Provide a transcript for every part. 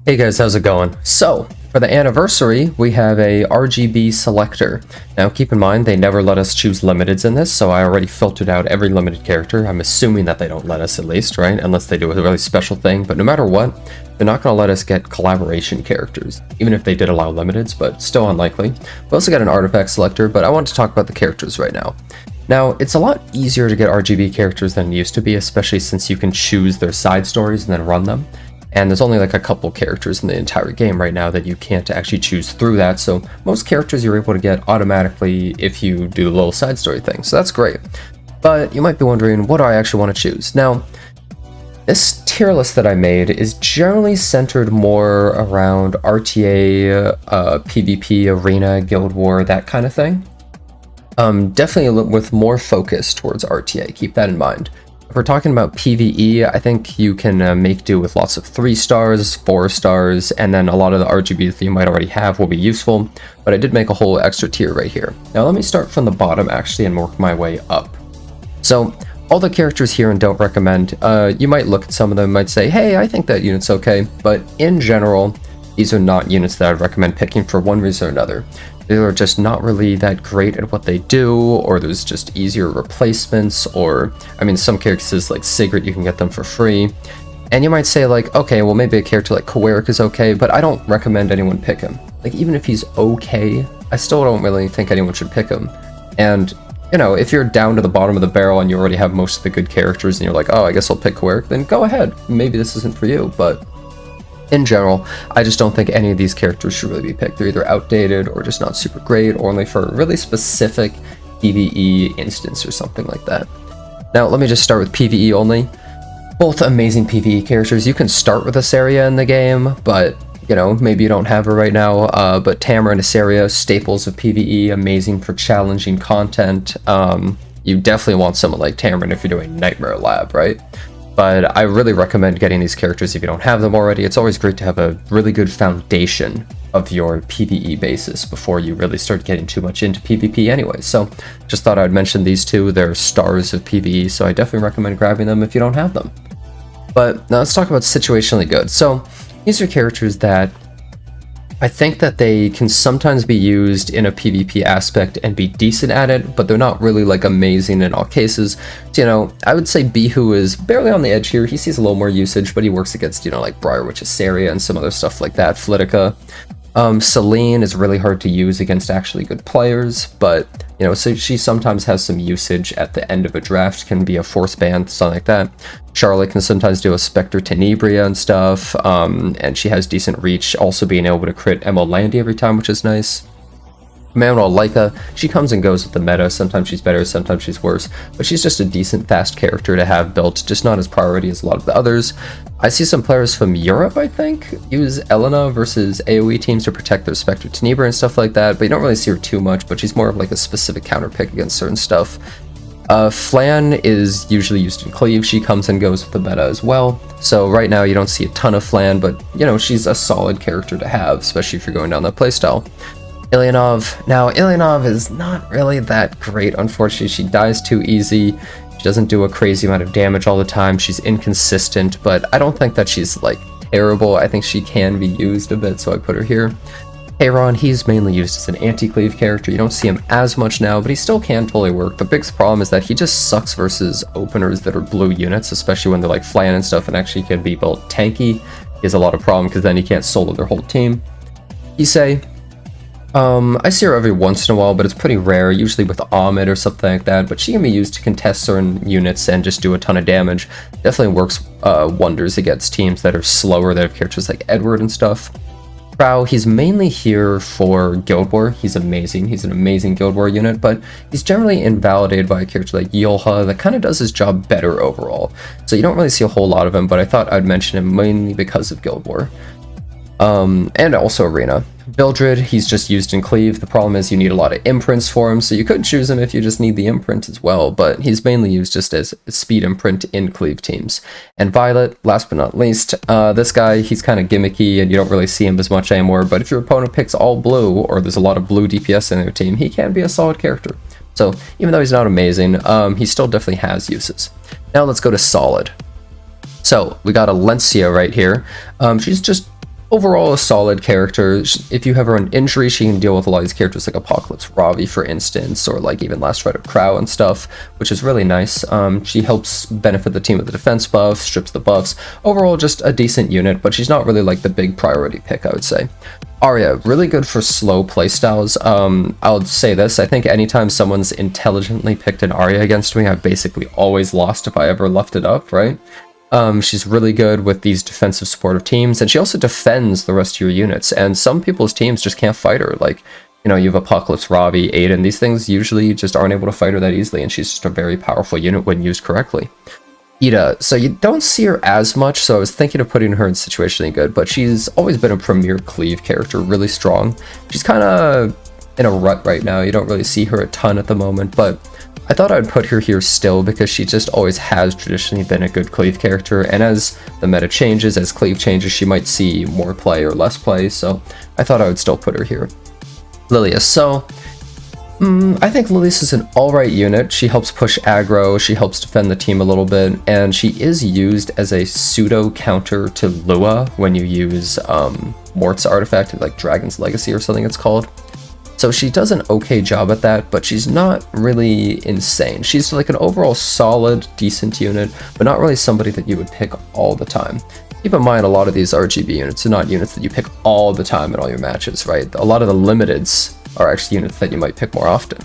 Hey guys, how's it going? So, for the anniversary, we have a RGB Selector. Now keep in mind, they never let us choose limiteds in this, so I already filtered out every limited character. I'm assuming that they don't let us at least, right? Unless they do a really special thing, but no matter what, they're not going to let us get collaboration characters, even if they did allow limiteds, but still unlikely. We also got an artifact selector, but I want to talk about the characters right now. Now, it's a lot easier to get RGB characters than it used to be, especially since you can choose their side stories and then run them. And there's only like a couple characters in the entire game right now that you can't actually choose through that, so most characters you're able to get automatically if you do the little side story thing, so that's great. But you might be wondering, what do I actually want to choose? Now, this tier list that I made is generally centered more around RTA, PvP, Arena, Guild War, that kind of thing. Definitely with more focus towards RTA, keep that in mind. If we're talking about PvE, I think you can make do with lots of 3 stars, 4 stars, and then a lot of the RGB that you might already have will be useful, but I did make a whole extra tier right here. Now let me start from the bottom actually and work my way up. So all the characters here and don't recommend, you might look at some of them and might say, hey, I think that unit's okay, but in general, these are not units that I'd recommend picking for one reason or another. They're just not really that great at what they do, or there's just easier replacements, or, I mean, some characters like Sigrid, you can get them for free. And you might say like, okay, well maybe a character like Kowarik is okay, but I don't recommend anyone pick him. Like, even if he's okay, I still don't really think anyone should pick him. And, you know, if you're down to the bottom of the barrel and you already have most of the good characters and you're like, oh, I guess I'll pick Kowarik, then go ahead. Maybe this isn't for you, but in general, I just don't think any of these characters should really be picked. They're either outdated or just not super great, or only for a really specific PvE instance or something like that. Now, let me just start with PvE Only. Both amazing PvE characters. You can start with Asaria in the game, but, you know, maybe you don't have her right now. But Tamara and Asaria, staples of PvE, amazing for challenging content. You definitely want someone like Tamara if you're doing Nightmare Lab, right? But I really recommend getting these characters if you don't have them already. It's always great to have a really good foundation of your PvE basis before you really start getting too much into PvP anyway. So just thought I'd mention these two. They're stars of PvE, so I definitely recommend grabbing them if you don't have them. But now let's talk about Situationally Good. So these are characters that I think that they can sometimes be used in a PvP aspect and be decent at it, but they're not really like amazing in all cases. So, you know, I would say Bihu is barely on the edge here. He sees a little more usage, but he works against, you know, like Briarwitch, Asaria, and some other stuff like that, Flitica. Celine is really hard to use against actually good players, but, you know, so she sometimes has some usage at the end of a draft, can be a force ban, something like that. Charlotte can sometimes do a Spectre Tenebria and stuff, and she has decent reach, also being able to crit Emma Landy every time, which is nice. Manuel Leica, she comes and goes with the meta. Sometimes she's better, sometimes she's worse, but she's just a decent, fast character to have built, just not as priority as a lot of the others. I see some players from Europe, I think, use Elena versus AoE teams to protect their Spectre Tenebria and stuff like that, but you don't really see her too much, but she's more of like a specific counter pick against certain stuff. Flan is usually used in Cleave. She comes and goes with the meta as well. So right now you don't see a ton of Flan, but, you know, she's a solid character to have, especially if you're going down that playstyle. Ilyanov. Now, Ilyanov is not really that great, unfortunately. She dies too easy. She doesn't do a crazy amount of damage all the time. She's inconsistent, but I don't think that she's, like, terrible. I think she can be used a bit, so I put her here. Aaron, he's mainly used as an anti-cleave character. You don't see him as much now, but he still can totally work. The biggest problem is that he just sucks versus openers that are blue units, especially when they're like Flan and stuff and actually can be built tanky. He has a lot of problem because then he can't solo their whole team. Isay. I see her every once in a while, but it's pretty rare, usually with Ahmed or something like that, but she can be used to contest certain units and just do a ton of damage. Definitely works wonders against teams that are slower, that have characters like Edward and stuff. Frau, he's mainly here for Guild War. He's amazing. He's an amazing Guild War unit, but he's generally invalidated by a character like Yolha that kind of does his job better overall. So you don't really see a whole lot of him, but I thought I'd mention him mainly because of Guild War. And also Arena. Vildred, he's just used in Cleave. The problem is you need a lot of imprints for him, so you could choose him if you just need the imprint as well, but he's mainly used just as a speed imprint in Cleave teams. And Violet, last but not least, this guy, he's kind of gimmicky and you don't really see him as much anymore, but if your opponent picks all blue, or there's a lot of blue DPS in their team, he can be a solid character. So even though he's not amazing, he still definitely has uses. Now let's go to solid. So we got Alencia right here. She's just overall a solid character. If you have her on injury, she can deal with a lot of these characters like Apocalypse Ravi, for instance, or like even Last Rider Crow and stuff, which is really nice. She helps benefit the team with the defense buff, strips the buffs. Overall, just a decent unit, but she's not really like the big priority pick, I would say. Arya, really good for slow playstyles. I'll say this, I think anytime someone's intelligently picked an Arya against me, I've basically always lost if I ever left it up, right? She's really good with these defensive supportive teams, and she also defends the rest of your units, and some people's teams just can't fight her. Like, you know, you have Apocalypse Ravi, Aiden, these things usually just aren't able to fight her that easily, and she's just a very powerful unit when used correctly. Ida, so you don't see her as much, so I was thinking of putting her in Situationally Good, but she's always been a premier cleave character, really strong. She's kind of in a rut right now, you don't really see her a ton at the moment, but I thought I would put her here still because she just always has traditionally been a good cleave character, and as the meta changes, as cleave changes, she might see more play or less play, so I thought I would still put her here. Lilius, so I think Lilius is an alright unit. She helps push aggro, she helps defend the team a little bit, and she is used as a pseudo counter to Lua when you use Mort's artifact, like Dragon's Legacy or something it's called. So she does an okay job at that, but she's not really insane. She's like an overall solid, decent unit, but not really somebody that you would pick all the time. Keep in mind, a lot of these RGB units are not units that you pick all the time in all your matches, right? A lot of the limiteds are actually units that you might pick more often.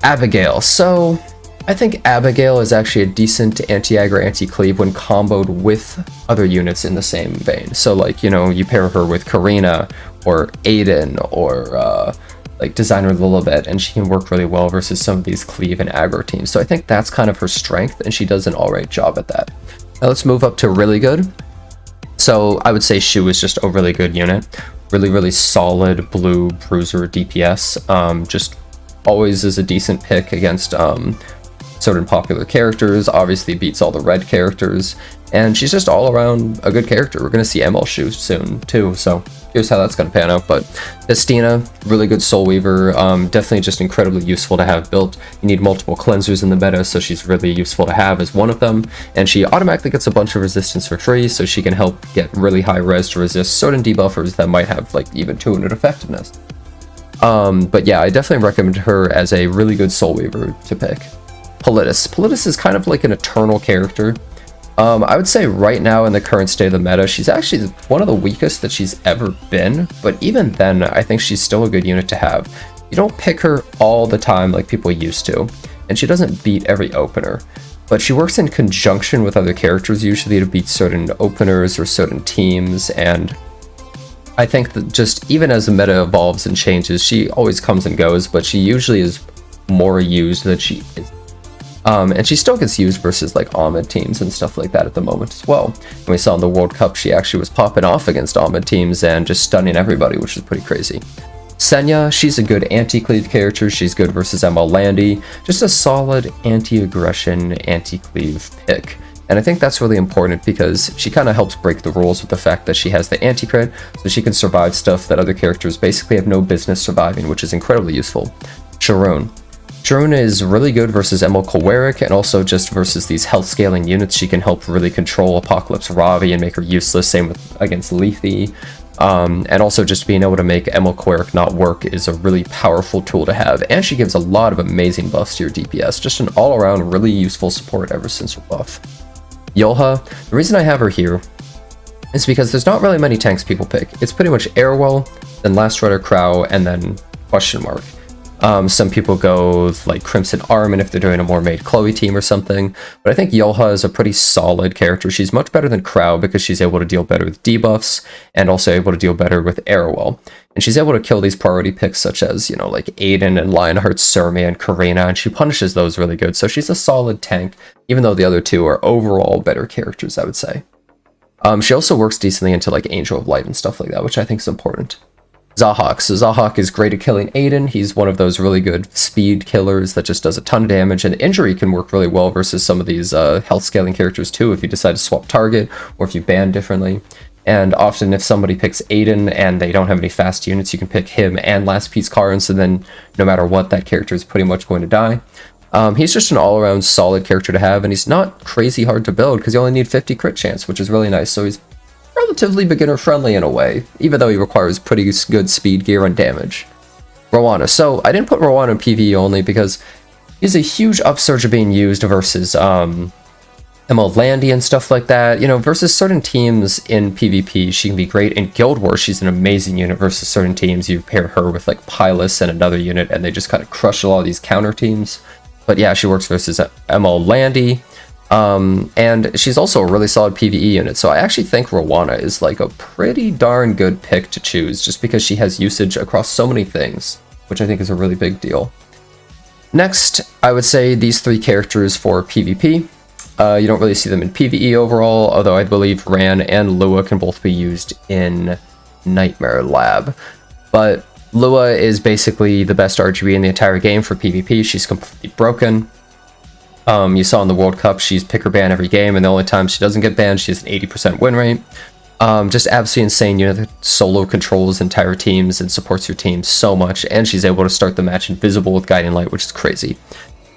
Abigail. So I think Abigail is actually a decent anti-aggro, anti-cleave when comboed with other units in the same vein. So like, you know, you pair her with Karina or Aiden or like Designer Lilibet, and she can work really well versus some of these cleave and aggro teams. So I think that's kind of her strength, and she does an alright job at that. Now let's move up to really good. So I would say Shu is just a really good unit. Really solid blue bruiser DPS. Just always is a decent pick against certain popular characters, obviously beats all the red characters, and she's just all around a good character. We're going to see ML Shu soon too, so here's how that's going to pan out. But Destina, really good Soul Weaver, definitely just incredibly useful to have built. You need multiple cleansers in the meta, so she's really useful to have as one of them, and she automatically gets a bunch of resistance for free, so she can help get really high res to resist certain debuffers that might have like even 200 effectiveness. But yeah, I definitely recommend her as a really good Soul Weaver to pick. Politis. Politis is kind of like an eternal character. I would say right now in the current state of the meta, she's actually one of the weakest that she's ever been, but even then, I think she's still a good unit to have. You don't pick her all the time like people used to, and she doesn't beat every opener, but she works in conjunction with other characters usually to beat certain openers or certain teams, and I think that just even as the meta evolves and changes, she always comes and goes, but she usually is more used than she is. And she still gets used versus like Ahmed teams and stuff like that at the moment as well. And we saw in the World Cup, she actually was popping off against Ahmed teams and just stunning everybody, which is pretty crazy. Senya, she's a good anti-cleave character. She's good versus ML Landy. Just a solid anti-aggression, anti-cleave pick. And I think that's really important because she kind of helps break the rules with the fact that she has the anti-crit, so she can survive stuff that other characters basically have no business surviving, which is incredibly useful. Sharon. Sharon is really good versus ML Kolweric, and also just versus these health scaling units. She can help really control Apocalypse Ravi and make her useless, same with against Lethe. And also just being able to make ML Kolweric not work is a really powerful tool to have, and she gives a lot of amazing buffs to your DPS. Just an all-around really useful support ever since her buff. Yolha, the reason I have her here is because there's not really many tanks people pick. It's pretty much Airwell, then Last Rider Crow, and then question mark. Some people go like Crimson Arm, and if they're doing a more made Chloe team or something, but I think Yolha is a pretty solid character. She's much better than Crow because she's able to deal better with debuffs and also able to deal better with Arrowell. And she's able to kill these priority picks such as, you know, like Aiden and Lionheart, Surmi, and Karina, and she punishes those really good. So she's a solid tank, even though the other two are overall better characters, I would say. She also works decently into like Angel of Light and stuff like that, which I think is important. Zahhak. So Zahhak is great at killing Aiden. He's one of those really good speed killers that just does a ton of damage, and injury can work really well versus some of these health scaling characters too if you decide to swap target or if you ban differently. And often if somebody picks Aiden and they don't have any fast units, you can pick him and Last Piece Karin, so then no matter what, that character is pretty much going to die. He's just an all-around solid character to have, and he's not crazy hard to build because you only need 50 crit chance, which is really nice. So he's relatively beginner-friendly in a way, even though he requires pretty good speed, gear, and damage. Rowana. So I didn't put Rowana in PvE only because he's a huge upsurge of being used versus Landy and stuff like that. You know, versus certain teams in PvP, she can be great. In Guild Wars, she's an amazing unit versus certain teams. You pair her with like Pylus and another unit, and they just kind of crush a lot of these counter teams. But yeah, she works versus Landy. And she's also a really solid PvE unit, so I actually think Rowana is like a pretty darn good pick to choose, just because she has usage across so many things, which I think is a really big deal. Next, I would say these three characters for PvP. You don't really see them in PvE overall, although I believe Ran and Lua can both be used in Nightmare Lab. But Lua is basically the best RGB in the entire game for PvP. She's completely broken. You saw in the World Cup, she's pick or ban every game, and the only time she doesn't get banned, she has an 80% win rate. Just absolutely insane unit that solo controls entire teams and supports your team so much, and she's able to start the match invisible with Guiding Light, which is crazy.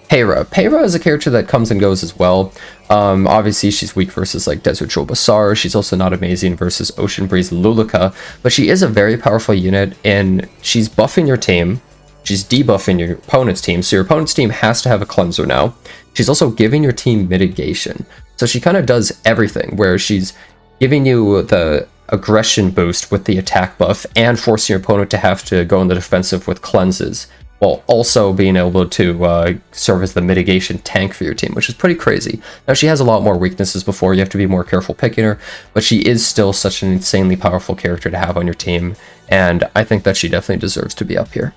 Peyra. Peyra is a character that comes and goes as well. Obviously, she's weak versus like Desert Jewel Basar. She's also not amazing versus Ocean Breeze Lulika, but she is a very powerful unit, and she's buffing your team. She's debuffing your opponent's team, so your opponent's team has to have a cleanser now. She's also giving your team mitigation. So she kind of does everything, where she's giving you the aggression boost with the attack buff and forcing your opponent to have to go in the defensive with cleanses, while also being able to serve as the mitigation tank for your team, which is pretty crazy. Now, she has a lot more weaknesses before. You have to be more careful picking her, but she is still such an insanely powerful character to have on your team, and I think that she definitely deserves to be up here.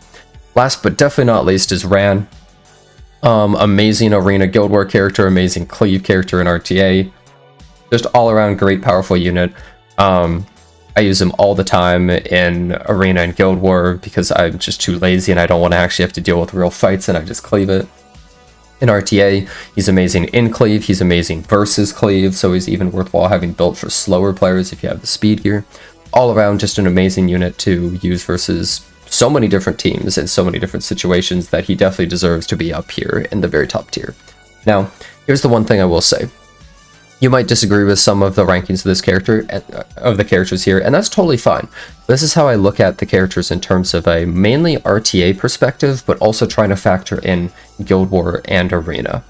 Last but definitely not least is Ran. Amazing Arena Guild War character, amazing Cleave character in RTA. Just all around great powerful unit. I use him all the time in Arena and Guild War because I'm just too lazy and I don't want to actually have to deal with real fights, and I just cleave it. In RTA, he's amazing in Cleave, he's amazing versus Cleave, so he's even worthwhile having built for slower players if you have the speed gear. All around, just an amazing unit to use versus so many different teams and so many different situations that he definitely deserves to be up here in the very top tier. Now, here's the one thing I will say. You might disagree with some of the rankings of this character, of the characters here, and that's totally fine. This is how I look at the characters in terms of a mainly RTA perspective, but also trying to factor in Guild War and Arena.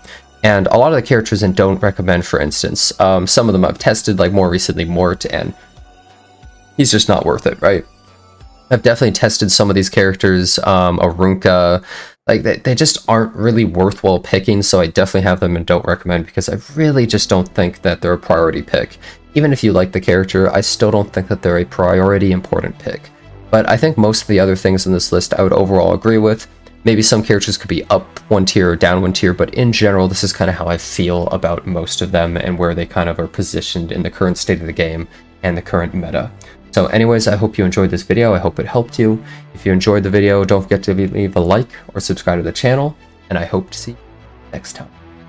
And a lot of the characters in Don't Recommend, for instance, some of them I've tested, like more recently Mort, and he's just not worth it, right? I've definitely tested some of these characters, Arunka, like they just aren't really worthwhile picking, so I definitely have them and Don't Recommend because I really just don't think that they're a priority pick. Even if you like the character, I still don't think that they're a priority important pick. But I think most of the other things in this list I would overall agree with. Maybe some characters could be up one tier or down one tier, but in general, this is kind of how I feel about most of them and where they kind of are positioned in the current state of the game and the current meta. So anyways, I hope you enjoyed this video. I hope it helped you. If you enjoyed the video, don't forget to leave a like or subscribe to the channel, and I hope to see you next time.